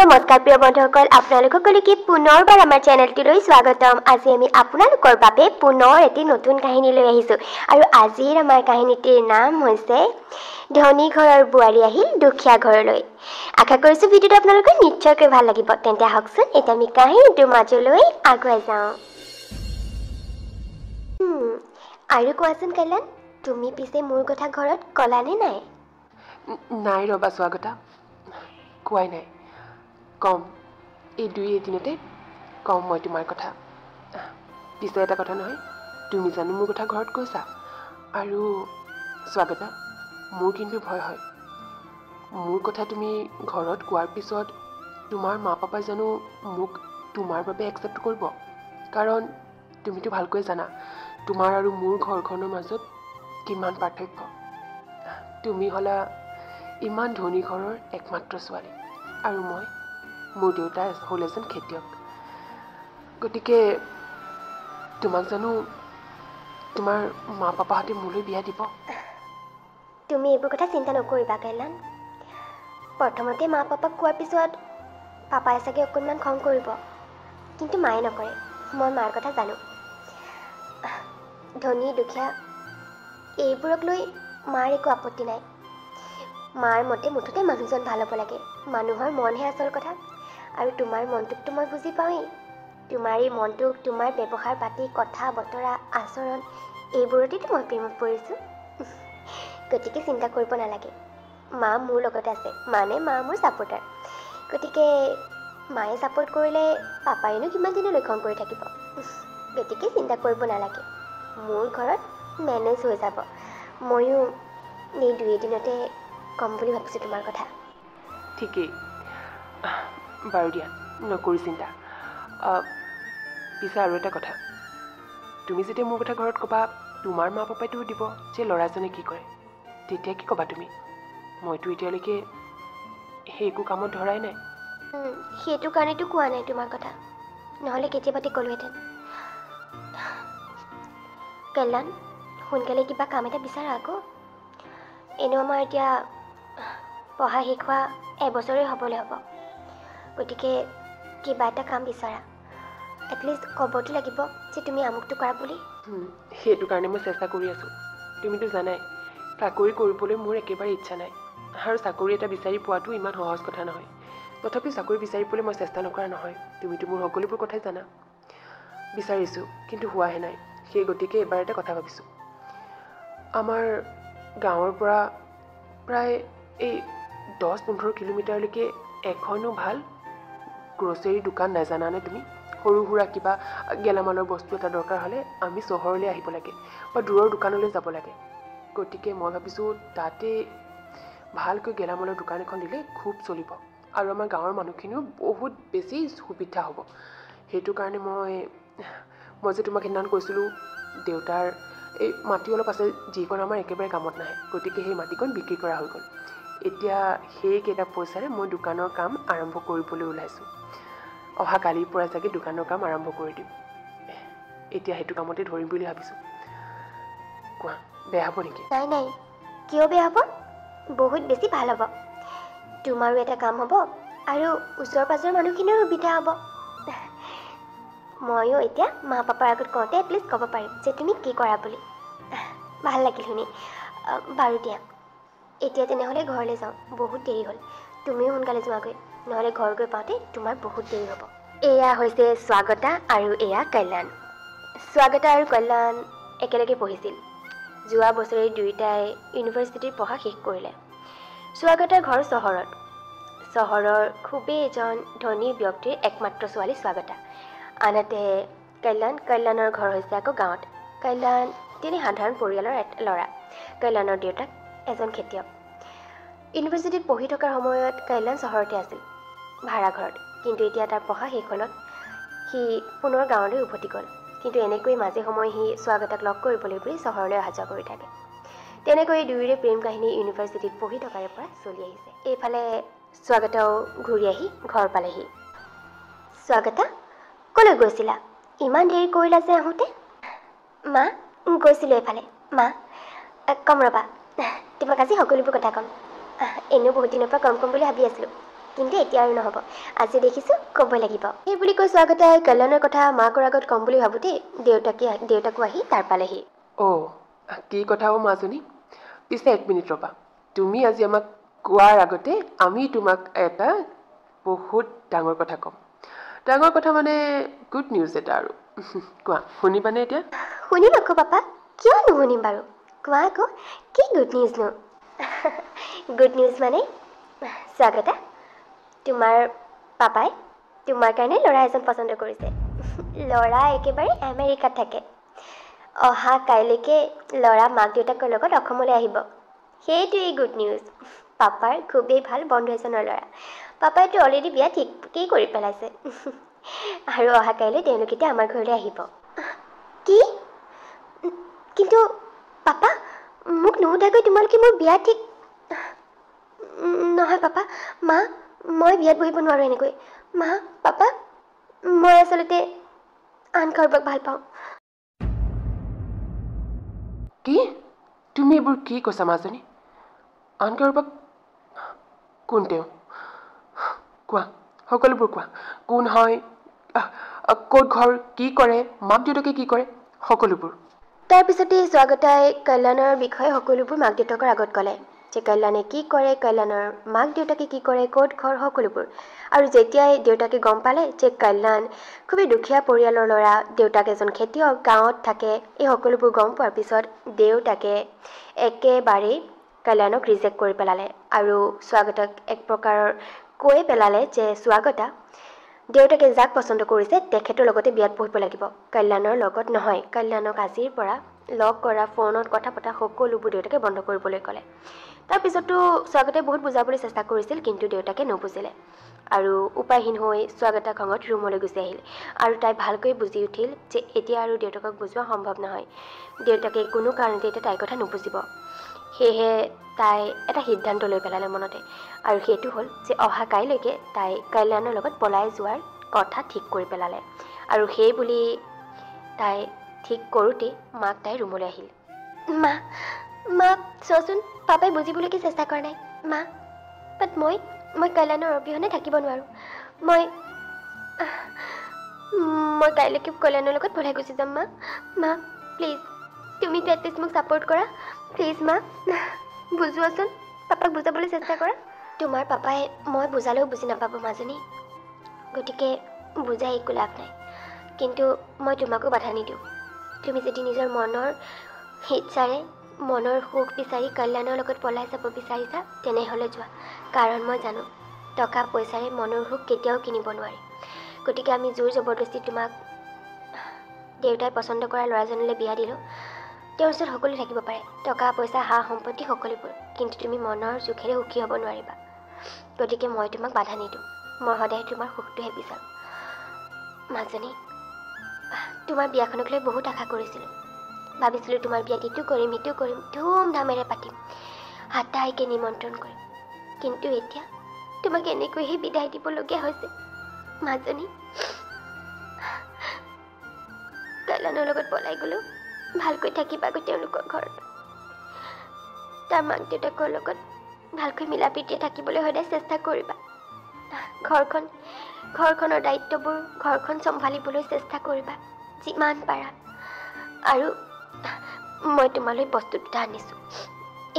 নমস্কাৰ প্ৰিয় বন্ধুসকল, আপোনালোক সকলোকে পুনৰবাৰ আমাৰ চেনেলটোলৈ স্বাগতম। আজি আমি আপোনালোকৰ বাবে পুনৰ এটি নতুন কাহিনী লৈ আহিছোঁ আৰু আজিৰ আমাৰ কাহিনীটিৰ নাম হৈছে ধনী ঘৰৰ বোৱাৰী আহিল দুখীয়া ঘৰলৈ। আশা কৰিছোঁ ভিডিঅ'টো আপোনালোকৰ নিশ্চয়কৈ ভাল লাগিব। তেন্তে আহকচোন এতিয়া আমি কাহিনীটোৰ মাজলৈ আগুৱাই যাওঁ। আৰু কোৱাচোন কল্যাণ, তুমি পিছে মোৰ কথা ঘৰত ক'লানে নাই? নাই ৰ'বা স্বাগতা, কোৱাই নাই। কম, এই দুই এদিনতে কম মই তোমাৰ কথা। পিছে এটা কথা নহয়, তুমি জানো মোৰ কথা ঘৰত কৈছা? আৰু স্বাগতা, মোৰ কিন্তু ভয় হয়। মোৰ কথা তুমি ঘৰত কোৱাৰ পিছত তোমাৰ মা পাপাই জানো মোক তোমাৰ বাবে একচেপ্ট কৰিব? কাৰণ তুমিতো ভালকৈ জানা তোমাৰ আৰু মোৰ ঘৰখনৰ মাজত কিমান পাৰ্থক্য। তুমি হ'লা ইমান ধনী ঘৰৰ একমাত্ৰ ছোৱালী আৰু মোৰ দেউতা হ'ল এজন খেতিয়ক। গতিকে তোমাক জানো তোমাৰ মা পাপাহঁতে মোলৈ বিয়া দিব? তুমি এইবোৰ কথা চিন্তা নকৰিবা কল্যাণ। প্ৰথমতে মা পাপাক কোৱাৰ পিছত পাপাই চাগে অকণমান খং কৰিব, কিন্তু মায়ে নকৰে। মই মাৰ কথা জানো। ধনী দুখীয়া এইবোৰক লৈ মাৰ একো আপত্তি নাই। মাৰ মতে মুঠতে মানুহজন ভাল হ'ব লাগে। মানুহৰ মনহে আচল কথা। আৰু তোমাৰ মনটোকতো মই বুজি পাওঁৱেই। তোমাৰ এই মনটোক তোমাৰ ব্যৱহাৰ পাতি, কথা বতৰা, আচৰণ এইবোৰতেতো মই প্ৰেমত পৰিছোঁ। গতিকে চিন্তা কৰিব নালাগে। মা মোৰ লগত আছে, মানে মা মোৰ ছাপোৰ্টাৰ। গতিকে মায়ে ছাপোৰ্ট কৰিলে পাপায়েনো কিমান দিনলৈ খং কৰি থাকিব? গতিকে চিন্তা কৰিব নালাগে। মোৰ ঘৰত মেনেজ হৈ যাব। ময়ো এই দুই এদিনতে ক'ম বুলি ভাবিছোঁ তোমাৰ কথা। ঠিকেই, বাৰু দিয়া, নকৰি চিন্তা। পিছে আৰু এটা কথা, তুমি যেতিয়া মোৰ কথা ঘৰত ক'বা, তোমাৰ মা পাপাইতো সুধিব যে ল'ৰাজনে কি কৰে। তেতিয়া কি ক'বা তুমি? মইতো এতিয়ালৈকে সেই একো কামত ধৰাই নাই। সেইটো কাৰণেতো কোৱা নাই তোমাৰ কথা, নহ'লে কেতিয়াবাতে ক'লোহেঁতেন। কল্যাণ, সোনকালে কিবা কাম এটা বিচাৰা আকৌ। এনেও আমাৰ এতিয়া পঢ়া শেষ হোৱা এবছৰেই হ'বলৈ হ'ব। গতিকে কিবা এটা কাম বিচাৰা। এটলিষ্ট ক'বতো লাগিব যে তুমি আমুকটো কৰা বুলি। সেইটো কাৰণে মই চেষ্টা কৰি আছোঁ। তুমিতো জানাই চাকৰি কৰিবলৈ মোৰ একেবাৰে ইচ্ছা নাই, আৰু চাকৰি এটা বিচাৰি পোৱাটো ইমান সহজ কথা নহয়। তথাপিও চাকৰি বিচাৰি পেলাই মই চেষ্টা নকৰা নহয়। তুমিতো মোৰ সকলোবোৰ কথাই জানা। বিচাৰিছোঁ, কিন্তু হোৱাহে নাই। সেই গতিকে এবাৰ এটা কথা ভাবিছোঁ। আমাৰ গাঁৱৰ পৰা প্ৰায় এই 10-15 কিলোমিটাৰলৈকে এখনো ভাল গ্ৰ'চাৰী দোকান নাজানানে তুমি? সৰু সুৰা কিবা গেলামালৰ বস্তু এটা দৰকাৰ হ'লে আমি চহৰলৈ আহিব লাগে বা দূৰৰ দোকানলৈ যাব লাগে। গতিকে মই ভাবিছোঁ তাতে ভালকৈ গেলামালৰ দোকান এখন দিলে খুব চলিব, আৰু আমাৰ গাঁৱৰ মানুহখিনিও বহুত বেছি সুবিধা হ'ব। সেইটো কাৰণে মই যে তোমাক সেইদিনাখন কৈছিলোঁ দেউতাৰ এই মাটি অলপ আছে যিকণ আমাৰ একেবাৰে কামত নাহে। গতিকে সেই মাটিকণ বিক্ৰী কৰা হৈ গ'ল। এতিয়া সেইকেইটা পইচাৰে মই দোকানৰ কাম আৰম্ভ কৰিবলৈ ওলাইছোঁ। অহা কালিৰ পৰা চাগে দোকানৰ কাম আৰম্ভ কৰি দিম। এতিয়া সেইটো কামতে ধৰিম বুলি ভাবিছোঁ। কোৱা, বেয়া হ'ব নেকি? নাই নাই, কিয় বেয়া হ'ব? বহুত বেছি ভাল হ'ব। তোমাৰো এটা কাম হ'ব আৰু ওচৰ পাজৰৰ মানুহখিনিৰো সুবিধা হ'ব। ময়ো এতিয়া মা পাপাৰ আগত কওঁতে এটলিষ্ট ক'ব পাৰিম যে তুমি কি কৰা বুলি। ভাল লাগিল শুনি। বাৰু দিয়া, এতিয়া তেনেহ'লে ঘৰলৈ যাওঁ। বহুত দেৰি হ'ল। তুমিও সোনকালে যোৱাগৈ, নহ'লে ঘৰ গৈ পাওঁতে তোমাৰ বহুত দেৰি হ'ব। এয়া হৈছে স্বাগতা আৰু এয়া কল্যাণ। স্বাগতা আৰু কল্যাণ একেলগে পঢ়িছিল। যোৱা বছৰে দুয়োটাই ইউনিভাৰ্চিটিৰ পঢ়া শেষ কৰিলে। স্বাগতাৰ ঘৰ চহৰত। চহৰৰ খুবেই এজন ধনী ব্যক্তিৰ একমাত্ৰ ছোৱালী স্বাগতা। আনহাতে কল্যাণৰ ঘৰ হৈছে আকৌ গাঁৱত। কল্যাণ তিনি সাধাৰণ পৰিয়ালৰ ল'ৰা। কল্যাণৰ দেউতাক এজন খেতিয়ক। ইউনিভাৰ্চিটিত পঢ়ি থকাৰ সময়ত কল্যাণ চহৰতে আছিল, ভাড়াঘৰত। কিন্তু এতিয়া তাৰ পঢ়া শেষ হ'লত সি পুনৰ গাঁৱলৈ উভতি গ'ল। কিন্তু এনেকৈ মাজে সময়ে সি স্বাগতাক লগ কৰিবলৈ বুলি চহৰলৈ অহা যোৱা কৰি থাকে। তেনেকৈ দুয়োৰে প্ৰেম কাহিনী ইউনিভাৰ্চিটিত পঢ়ি থকাৰে পৰা চলি আহিছে। এইফালে স্বাগতাও ঘূৰি আহি ঘৰ পালেহি। স্বাগতা, ক'লৈ গৈছিলা? ইমান দেৰি কৰিলা যে আহোঁতে? মা, গৈছিলোঁ এইফালে। মা, কম ৰ'বা, তোমাক আজি সকলোবোৰ কথা ক'ম। এনেও বহুত দিনৰ পৰা ক'ম বুলি ভাবি আছিলোঁ। কিন্তু এতিয়া আৰু নহ'ব আজি দেখিছোঁ ক'ব লাগিব সেই বুলি কৈ স্বাগতাই কল্যাণৰ কথা মাকৰ আগত ক'ম বুলি ভাবোঁতেই দেউতাকো আহি তাৰ পালেহি অ' কি কথা মাজনী পিছে 1 মিনিট ৰ'বা তুমি আজি আমাক কোৱাৰ আগতে আমি তোমাক এটা বহুত ডাঙৰ কথা ক'ম ডাঙৰ কথা মানে গুড নিউজ এটা আৰু কোৱা শুনিবানে এতিয়া শুনিম আকৌ পাপা কিয় নুশুনিম বাৰু কোৱা আকৌ কি গুড নিউজনো গুড নিউজ মানে স্বাগতা তোমাৰ পাপাই তোমাৰ কাৰণে ল'ৰা এজন পচন্দ কৰিছে ল'ৰা একেবাৰে আমেৰিকাত থাকে অহা কাইলৈকে ল'ৰা মাক দেউতাকৰ লগত অসমলৈ আহিব সেইটোৱেই গুড নিউজ পাপাৰ খুবেই ভাল বন্ধু এজনৰ ল'ৰা পাপাইতো অলৰেডি বিয়া ঠিকেই কৰি পেলাইছে আৰু অহা কাইলৈ তেওঁলোক এতিয়া আমাৰ ঘৰলৈ আহিব কি কিন্তু পাপা মোক নুসুধাকৈ তোমালোকে মোৰ বিয়া ঠিক নহয় পাপা মা মই বিয়াত বহিব নোৱাৰোঁ এনেকৈ মা পাপা মই আচলতে আন কাৰোবাক ভাল পাওঁ কি তুমি এইবোৰ কি কৈছা মাজনী আন কাৰোবাক কোন তেওঁ কোৱা সকলোবোৰ কোৱা কোন হয় ক'ত ঘৰ কি কৰে মাক দেউতাকে কি কৰে সকলোবোৰ তাৰপিছতেই স্বাগতাই কল্যাণৰ বিষয়ে সকলোবোৰ মাক দেউতাকৰ আগত ক'লে যে কল্যাণে কি কৰে কল্যাণৰ মাক দেউতাকে কি কৰে ক'ত ঘৰ সকলোবোৰ আৰু যেতিয়াই দেউতাকে গম পালে যে কল্যাণ খুবেই দুখীয়া পৰিয়ালৰ ল'ৰা দেউতাক এজন খেতিয়ক গাঁৱত থাকে এই সকলোবোৰ গম পোৱাৰ পিছত দেউতাকে একেবাৰেই কল্যাণক ৰিজেক্ট কৰি পেলালে আৰু স্বাগতাক এক প্ৰকাৰৰ কৈ পেলালে যে স্বাগতা দেউতাকে যাক পচন্দ কৰিছে তেখেতৰ লগতে বিয়াত বহিব লাগিব কল্যাণৰ লগত নহয় কল্যাণক আজিৰ পৰা লগ কৰা ফোনত কথা পতা সকলোবোৰ দেউতাকে বন্ধ কৰিবলৈ ক'লে তাৰপিছতো স্বাগতাই বহুত বুজাবলৈ চেষ্টা কৰিছিল কিন্তু দেউতাকে নুবুজিলে আৰু উপায়হীন হৈ স্বাগতা খঙত ৰুমলৈ গুচি আহিল আৰু তাই ভালকৈ বুজি উঠিল যে এতিয়া আৰু দেউতাকক বুজোৱা সম্ভৱ নহয় দেউতাকে কোনো কাৰণতে এতিয়া তাইৰ কথা নুবুজিব সেয়েহে তাই এটা সিদ্ধান্ত লৈ পেলালে মনতে আৰু সেইটো হ'ল যে অহা কাইলৈকে তাই কল্যাণৰ লগত পলাই যোৱাৰ কথা ঠিক কৰি পেলালে আৰু সেই বুলি তাই ঠিক কৰোঁতেই মাক তাই ৰুমলৈ আহিল মা চোৱাচোন পাপাই বুজিবলৈকে চেষ্টা কৰা নাই মা বাট মই কল্যাণৰ অবিহনে থাকিব নোৱাৰোঁ মই কাইলৈকে কল্যাণৰ লগত পলাই গুচি যাম মা প্লিজ তুমি এটলিষ্ট মোক ছাপোৰ্ট কৰা প্লিজ মা বুজোৱাচোন পাপাক বুজাবলৈ চেষ্টা কৰা তোমাৰ পাপাই মই বুজালেও বুজি নাপাব মাজনী গতিকে বুজাই একো লাভ নাই কিন্তু মই তোমাকো বাধা নিদিওঁ তুমি যদি নিজৰ মনৰ ইচ্ছাৰে মনৰ সুখ বিচাৰি কল্যাণৰ লগত পলাই যাব বিচাৰিছা তেনেহ'লে যোৱা কাৰণ মই জানো টকা পইচাৰে মনৰ সুখ কেতিয়াও কিনিব নোৱাৰি গতিকে আমি জোৰ জবৰদস্তি তোমাক দেউতাই পচন্দ কৰা ল'ৰাজনলৈ বিয়া দিলোঁ তেওঁৰ ওচৰত সকলো থাকিব পাৰে টকা পইচা সা সম্পত্তি সকলোবোৰ কিন্তু তুমি মনৰ সুখেৰে সুখী হ'ব নোৱাৰিবা গতিকে মই তোমাক বাধা নিদিওঁ মই সদায় তোমাৰ সুখটোহে বিচাৰোঁ মাজনী তোমাৰ বিয়াখনক লৈ বহুত আশা কৰিছিলোঁ ভাবিছিলোঁ তোমাৰ বিয়াত ইটো কৰিম ধুমধামেৰে পাতিম আটাইকে নিমন্ত্ৰণ কৰিম কিন্তু এতিয়া তোমাক এনেকৈহে বিদায় দিবলগীয়া হৈছে মাজনী কল্যাণৰ লগত পলাই গ'লেও ভালকৈ থাকিবাগৈ তেওঁলোকৰ ঘৰত তাৰ মাক দেউতাকৰ লগত ভালকৈ মিলা প্ৰীতিৰে থাকিবলৈ সদায় চেষ্টা কৰিবা ঘৰখনৰ দায়িত্ববোৰ ঘৰখন চম্ভালিবলৈ চেষ্টা কৰিবা যিমান পাৰা আৰু মই তোমালৈ বস্তু দুটা আনিছোঁ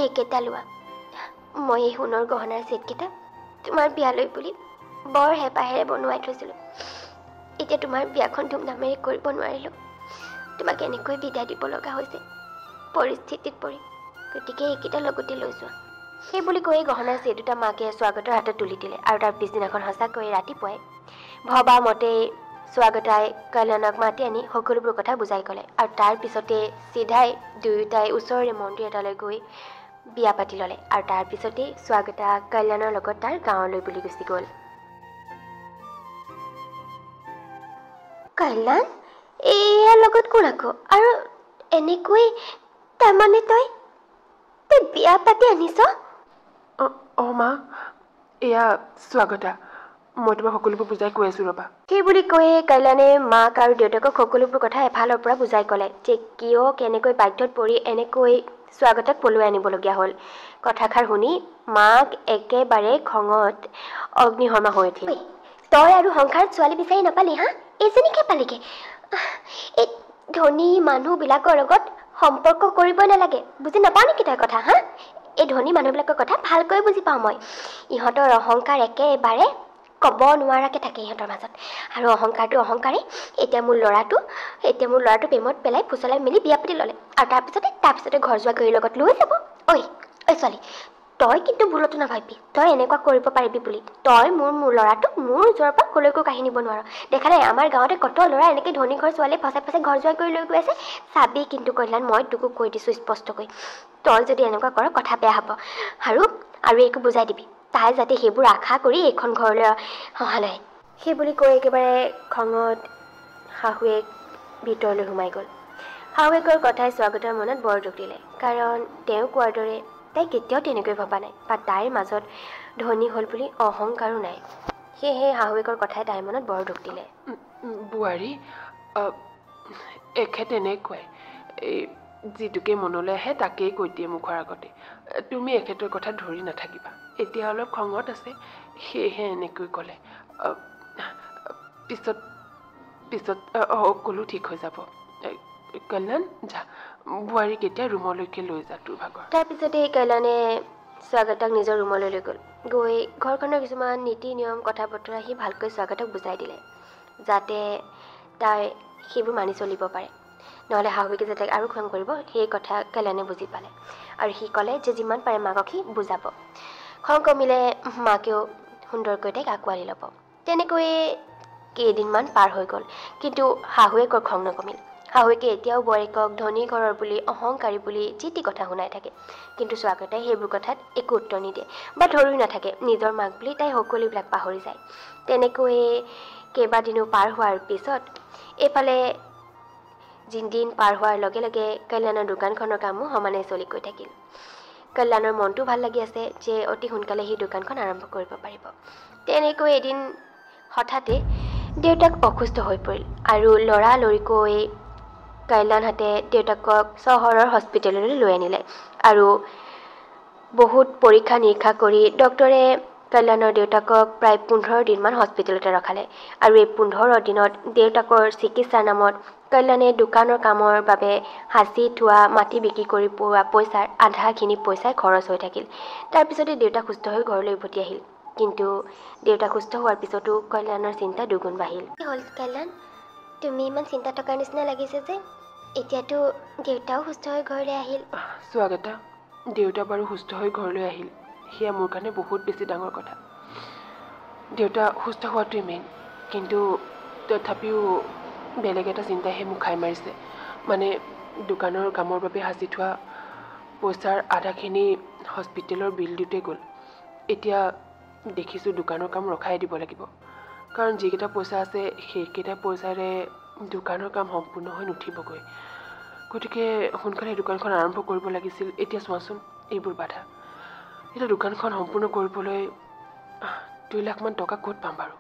এইকেইটা লোৱা মই এই সোণৰ গহনাৰ ছেটকেইটা তোমাৰ বিয়ালৈ বুলি বৰ হেঁপাহেৰে বনোৱাই থৈছিলোঁ এতিয়া তোমাৰ বিয়াখন ধুমধামেৰে কৰিব নোৱাৰিলোঁ তোমাক এনেকৈ বিদায় দিব লগা হৈছে পৰিস্থিতিত পৰি গতিকে এইকেইটা লগতে লৈ যোৱা সেই বুলি কৈ গহনাৰ ছেট দুটা মাকে স্বাগতৰ হাতত তুলি দিলে আৰু তাৰ পিছদিনাখন সঁচাকৈ ৰাতিপুৱাই ভবা মতেই স্বাগতাই কল্যাণক মাতি আনি সকলোবোৰ কথা বুজাই ক'লে আৰু তাৰ পিছতে চিধাই দুয়োটাই ওচৰৰে মন্দিৰ এটালৈ গৈ বিয়া পাতি ল'লে আৰু তাৰ পিছতেই স্বাগতা কল্যাণৰ লগত তাৰ গাঁৱলৈ বুলি গুচি গ'ল কল্যাণ এয়াৰ লগত কোন আকৌ আৰু এনেকৈ তাৰমানে তই বিয়া পাতি আনিছ মা এয়া স্বাগতা মই তোমাক সকলোবোৰ বুজাই কৈ আছোঁ ৰ'বা সেই বুলি কৈয়ে কল্যাণে মাক আৰু দেউতাকক সকলোবোৰ কথা এফালৰ পৰা বুজাই ক'লে যে কিয় কেনেকৈ বাধ্যত পৰি এনেকৈ স্বাগতক পলুৱাই আনিবলগীয়া হ'ল। কথাষাৰ শুনি মাক একেবাৰে খঙত অগ্নিশৰ্মা হৈ উঠিল। তই আৰু সংসাৰত ছোৱালী বিচাৰি নাপালি হা? এইজনীকে পালিগে। এই ধনী মানুহবিলাকৰ লগত সম্পৰ্ক কৰিব নালাগে, বুজি নাপাওঁ নেকি তই কথা হা? এই ধনী মানুহবিলাকৰ কথা ভালকৈ বুজি পাওঁ মই। ইহঁতৰ অহংকাৰ একেবাৰে ক'ব নোৱাৰাকৈ থাকে ইহঁতৰ মাজত। আৰু অহংকাৰটো অহংকাৰেই। এতিয়া মোৰ ল'ৰাটো প্ৰেমত পেলাই ফুচলাই মেলি বিয়া পাতি ল'লে। আৰু তাৰপিছতে ঘৰ যোৱা গৰীৰ লগত লৈ যাব। ঐ ছোৱালী, তই কিন্তু ভুলতো নাভাবিবি তই এনেকুৱা কৰিব পাৰিবি বুলি। তই মোৰ ল'ৰাটোক মোৰ ওচৰৰ পৰা কলৈকো কাঢ়ি নিব নোৱাৰ। দেখা নাই আমাৰ গাঁৱতে কত ল'ৰা এনেকৈ ধনী ঘৰ ছোৱালী ফচাই ঘৰ যোৱা কৰি লৈ গৈ আছে। চাবি কিন্তু কল্যাণ, মই তোকো কৈ দিছোঁ স্পষ্টকৈ, তই যদি এনেকুৱা কৰ কথা বেয়া হ'ব। আৰু একো বুজাই দিবি তাই যাতে সেইবোৰ আশা কৰি এইখন ঘৰলৈ অহা নাই। সেই বুলি কৈ একেবাৰে খঙত শাহুৱেক ভিতৰলৈ সোমাই গ'ল। শাহুৱেকৰ কথাই স্বাগতৰ মনত বৰ দুখ দিলে, কাৰণ তেওঁ কোৱাৰ দৰে তাই কেতিয়াও তেনেকৈ ভবা নাই, বা তাইৰ মাজত ধনী হ'ল বুলি অহংকাৰো নাই। সেয়েহে শাহুৱেকৰ কথাই তাইৰ মনত বৰ দুখ দিলে। বোৱাৰী, এখেত এনেকুৱাই, এই যিটোকে মনলৈ আহে তাকেই কৈ দিয়ে মুখৰ আগতে। তুমি এখেতৰ কথা ধৰি নাথাকিবা। এতিয়া অলপ খঙত আছে, সেয়েহে এনেকৈ ক'লে। পিছত সকলো ঠিক হৈ যাব। কল্যাণ, যা বোৱাৰীক এতিয়া ৰুমলৈকে লৈ যা তোৰ ভাগৰ। তাৰপিছতে কল্যাণে স্বাগতক নিজৰ ৰুমলৈ লৈ গ'ল। গৈ ঘৰখনৰ কিছুমান নীতি নিয়ম কথা বতৰা সি ভালকৈ স্বাগতক বুজাই দিলে, যাতে তাই সেইবোৰ মানি চলিব পাৰে। নহ'লে শাহুৱেকে যে তাইক আৰু খং কৰিব সেই কথা কল্যাণে বুজি পালে। আৰু সি ক'লে যে যিমান পাৰে মাকক সি বুজাব। খং কমিলে মাকেও সুন্দৰকৈ তাইক আঁকোৱালি ল'ব। তেনেকৈয়ে কেইদিনমান পাৰ হৈ গ'ল, কিন্তু শাহুৱেকৰ খং নকমিল। শাহুৱেকে এতিয়াও বোৱাৰীকক ধনী ঘৰৰ বুলি অহংকাৰী বুলি যি টি কথা শুনাই থাকে, কিন্তু স্বাগতাই সেইবোৰ কথাত একো উত্তৰ নিদিয়ে বা ধৰিও নাথাকে। নিজৰ মাক বুলি তাই সকলোবিলাক পাহৰি যায়। তেনেকৈয়ে কেইবাদিনো পাৰ হোৱাৰ পিছত এইফালে দিন পাৰ হোৱাৰ লগে লগে কল্যাণৰ দোকানখনৰ কামো সমানে চলি গৈ থাকিল। কল্যাণৰ মনটো ভাল লাগি আছে যে অতি সোনকালে সি দোকানখন আৰম্ভ কৰিব পাৰিব। তেনেকৈ এদিন হঠাতে দেউতাক অসুস্থ হৈ পৰিল, আৰু লৰালৰিকৈ কল্যাণহঁতে দেউতাকক চহৰৰ হস্পিটেললৈ লৈ আনিলে। আৰু বহুত পৰীক্ষা নিৰীক্ষা কৰি ডক্টৰে কল্যাণৰ দেউতাকক প্ৰায় 15 দিনমান হস্পিটেলতে ৰখালে। আৰু এই 15 দিনত দেউতাকৰ চিকিৎসাৰ নামত কল্যাণে দোকানৰ কামৰ বাবে সাঁচি থোৱা মাটি বিক্ৰী কৰি পোৱা পইচাৰ আধাখিনি পইচাই খৰচ হৈ থাকিল। তাৰপিছতে দেউতাক সুস্থ হৈ ঘৰলৈ উভতি আহিল। কিন্তু দেউতাক সুস্থ হোৱাৰ পিছতো কল্যাণৰ চিন্তা দুগুণ বাঢ়িল। হ'ল কল্যাণ, তুমি ইমান চিন্তা থকাৰ নিচিনা লাগিছে যে? এতিয়াতো দেউতাও সুস্থ হৈ ঘৰলৈ আহিল। স্বাগতা, দেউতা বাৰু সুস্থ হৈ ঘৰলৈ আহিল, সেয়া মোৰ কাৰণে বহুত বেছি ডাঙৰ কথা। দেউতা সুস্থ হোৱাটোৱে মেইন, কিন্তু তথাপিও বেলেগ এটা চিন্তাইহে মোক খাই মাৰিছে। মানে দোকানৰ কামৰ বাবে সাঁচি থোৱা পইচাৰ আধাখিনি হস্পিটেলৰ বিল দিওঁতে গ'ল। এতিয়া দেখিছোঁ দোকানৰ কাম ৰখাই দিব লাগিব, কাৰণ যিকেইটা পইচা আছে সেইকেইটা পইচাৰে দোকানৰ কাম সম্পূৰ্ণ হৈ নুঠিবগৈ। গতিকে সোনকালে দোকানখন আৰম্ভ কৰিব লাগিছিল। এতিয়া চোৱাচোন এইবোৰ বাধা। এতিয়া দোকানখন সম্পূৰ্ণ কৰিবলৈ 2 লাখমান টকা ক'ত পাম বাৰু?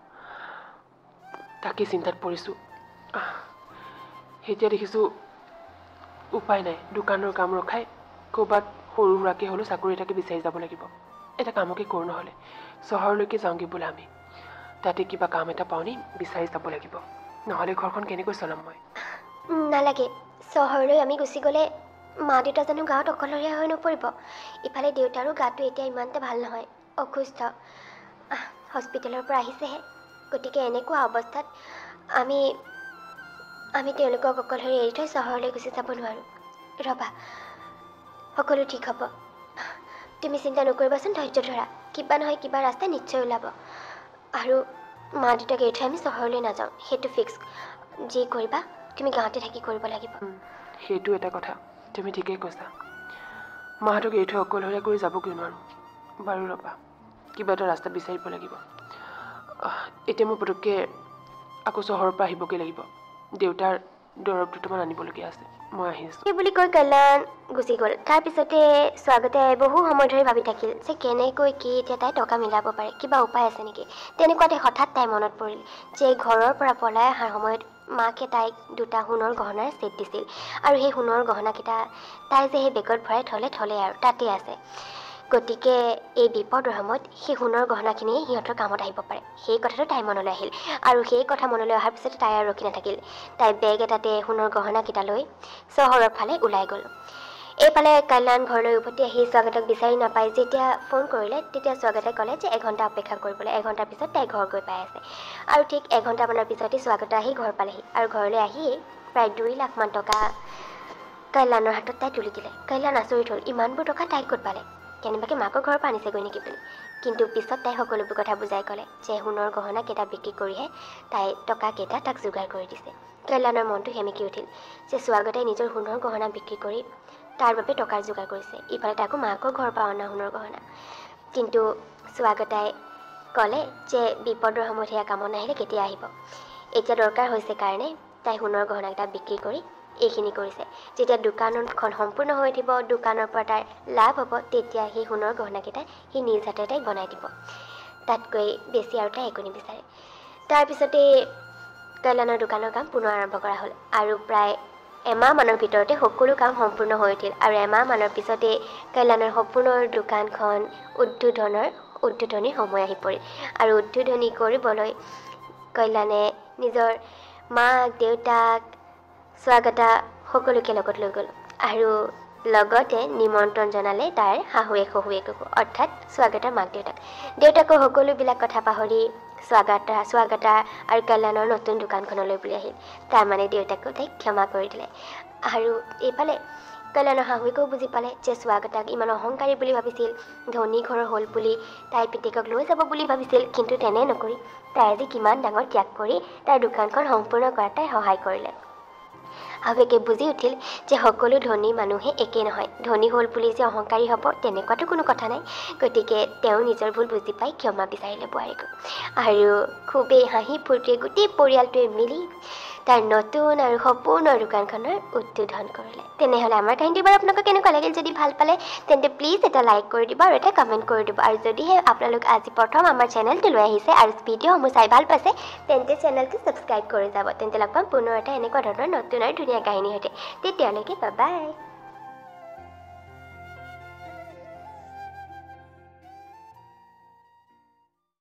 তাকে চিন্তাত পৰিছোঁ। এতিয়া দেখিছোঁ উপায় নাই, দোকানৰ কাম ৰখাই ক'ৰবাত সৰু সুৰাকৈ হ'লেও চাকৰি এটাকে বিচাৰি যাব লাগিব। এটা কামকে কৰোঁ, নহ'লে চহৰলৈকে যাওঁগৈ বোলা আমি। তাতে কিবা কাম এটা পাওঁনি বিচাৰি যাব লাগিব, নহ'লে ঘৰখন কেনেকৈ চলাম মই? নালাগে, চহৰলৈ আমি গুচি গ'লে মা দেউতা জানো গাঁৱত অকলশৰীয়া হৈ নপৰিব? ইফালে দেউতাৰো গাটো এতিয়া ইমানতে ভাল নহয়, অসুস্থ, হস্পিটেলৰ পৰা আহিছেহে। গতিকে এনেকুৱা অৱস্থাত আমি তেওঁলোকক অকলশৰে এৰি থৈ চহৰলৈ গুচি যাব নোৱাৰোঁ। ৰ'বা, সকলো ঠিক হ'ব। তুমি চিন্তা নকৰিবাচোন, ধৈৰ্য ধৰা। কিবা নহয় কিবা ৰাস্তা নিশ্চয় ওলাব। আৰু মা দেউতাক এৰি থৈ আমি চহৰলৈ নাযাওঁ, সেইটো ফিক্স। যি কৰিবা তুমি গাঁৱতে থাকি কৰিব লাগিব। সেইটো এটা কথা, তুমি ঠিকেই কৈছা। মাহঁতক এৰি থৈ অকলশৰীয়া কৰি যাবগৈ নোৱাৰোঁ। বাৰু ৰ'বা, কিবা এটা ৰাস্তা বিচাৰিব লাগিব। এতিয়া মোৰ পটককৈ আকৌ চহৰৰ পৰা আহিবগৈ লাগিব। দেউতাৰ দৰৱ দুটামান আনিবলগীয়া আছে, মই আহিছোঁ। সেই বুলি কৈ কল্যাণ গুচি গ'ল। তাৰপিছতে স্বাগতে বহু সময় ধৰি ভাবি থাকিল যে কেনেকৈ কি এতিয়া তাই টকা মিলাব পাৰে, কিবা উপায় আছে নেকি। তেনেকুৱাতে হঠাৎ তাই মনত পৰিল যে ঘৰৰ পৰা পলাই অহাৰ সময়ত মাকে তাইক দুটা সোণৰ গহনাৰ ছেট দিছিল আৰু সেই সোণৰ গহনাকেইটা তাই যে সেই বেগত ভৰাই থলে আৰু তাতেই আছে। গতিকে এই বিপদৰ সময়ত সেই সোণৰ গহনাখিনিয়ে সিহঁতৰ কামত আহিব পাৰে, সেই কথাটো তাই মনলৈ আহিল। আৰু সেই কথা মনলৈ অহাৰ পিছতে তাই আৰু ৰখি নাথাকিল। তাই বেগ এটাতে সোণৰ গহনাকেইটা লৈ চহৰৰ ফালে ওলাই গ'ল। এইফালে কল্যাণ ঘৰলৈ উভতি আহি স্বাগতক বিচাৰি নাপায়। যেতিয়া ফোন কৰিলে তেতিয়া স্বাগতে ক'লে যে এঘণ্টা অপেক্ষা কৰিবলৈ। এঘণ্টাৰ পিছত তাই ঘৰ গৈ পাই আছে আৰু ঠিক এঘণ্টামানৰ পিছতে স্বাগতে আহি ঘৰ পালেহি আৰু ঘৰলৈ আহিয়েই প্ৰায় 2 লাখমান টকা কল্যাণৰ হাতত তাই তুলি দিলে। কল্যাণ আচৰিত হ'ল, ইমানবোৰ টকা তাই ক'ত পালে, কেনেবাকৈ মাকৰ ঘৰৰ পৰা আনিছেগৈ নেকি বুলি। কিন্তু পিছত তাই সকলোবোৰ কথা বুজাই ক'লে যে সোণৰ গহনাকেইটা বিক্ৰী কৰিহে তাই টকাকেইটা তাক যোগাৰ কৰি দিছে। কল্যাণৰ মনটো সেমেকি উঠিল যে স্বাগতে নিজৰ সোণৰ গহনা বিক্ৰী কৰি তাৰ বাবে টকাৰ যোগাৰ কৰিছে, ইফালে তাকো মাকৰ ঘৰৰ পৰা অনা সোণৰ গহনা। কিন্তু স্বাগতাই ক'লে যে বিপদৰ সময়ত সেয়া কামত নাহিলে কেতিয়া আহিব, এতিয়া দৰকাৰ হৈছে কাৰণে তাই সোণৰ গহনাকেইটা বিক্ৰী কৰি এইখিনি কৰিছে। যেতিয়া দোকানখন সম্পূৰ্ণ হৈ উঠিব, দোকানৰ পৰা তাইৰ লাভ হ'ব, তেতিয়া সেই সোণৰ গহনাকেইটা সি নিজ হাতে তাইক বনাই দিব। তাতকৈ বেছি আৰু তাই একো নিবিচাৰে। তাৰপিছতে কল্যাণৰ দোকানৰ কাম পুনৰ আৰম্ভ কৰা হ'ল আৰু প্ৰায় এমাহমানৰ ভিতৰতে সকলো কাম সম্পূৰ্ণ হৈ উঠিল। আৰু এমাহমানৰ পিছতে কল্যাণৰ সপোনৰ দোকানখন উদ্বোধনীৰ সময় আহি পৰিল। আৰু উদ্বোধনী কৰিবলৈ কল্যাণে নিজৰ মাক, দেউতাক, স্বাগতা সকলোকে লগত লৈ গ'ল আৰু লগতে নিমন্ত্ৰণ জনালে তাৰ শাহুৱেককো, অৰ্থাৎ স্বাগতাৰ মাক দেউতাকৰ সকলোবিলাক কথা পাহৰি স্বাগতা আৰু কল্যাণৰ নতুন দোকানখনলৈ বুলি আহিল। তাৰমানে দেউতাকো তাইক ক্ষমা কৰি দিলে। আৰু এইফালে কল্যাণৰ শাহুৱেকেও বুজি পালে যে স্বাগতাক ইমান অহংকাৰী বুলি ভাবিছিল, ধনী ঘৰৰ হ'ল বুলি তাইৰ পিতেকক লৈ যাব বুলি ভাবিছিল, কিন্তু তেনে নকৰি তাই আজি কিমান ডাঙৰ ত্যাগ কৰি তাৰ দোকানখন সম্পূৰ্ণ কৰাত তাই সহায় কৰিলে। শাহুৱেকে বুজি উঠিল যে সকলো ধনী মানুহে একেই নহয়, ধনী হ'ল বুলি যে অহংকাৰী হ'ব তেনেকুৱাতো কোনো কথা নাই। গতিকে তেওঁ নিজৰ ভুল বুজি পাই ক্ষমা বিচাৰিলে বোৱাৰীকক আৰু খুবেই হাঁহি ফূৰ্তিৰে গোটেই পৰিয়ালটোৱে মিলি তাৰ নতুন আৰু সপোনৰ দোকানখনৰ উদ্বোধন কৰিলে। তেনেহ'লে আমাৰ কাহিনীটো বাৰু আপোনালোকক কেনেকুৱা লাগিল? যদি ভাল পালে তেন্তে প্লিজ এটা লাইক কৰি দিব আৰু এটা কমেণ্ট কৰি দিব। আৰু যদিহে আপোনালোক আজি প্ৰথম আমাৰ চেনেলটো লৈ আহিছে আৰু ভিডিঅ'সমূহ চাই ভাল পাইছে তেন্তে চেনেলটো ছাবস্ক্ৰাইব কৰি যাব। তেন্তে লগ পাম পুনৰ এটা এনেকুৱা ধৰণৰ নতুন আৰু ধুনীয়া কাহিনীৰ সৈতে। তেতিয়ালৈকে বাই বাই।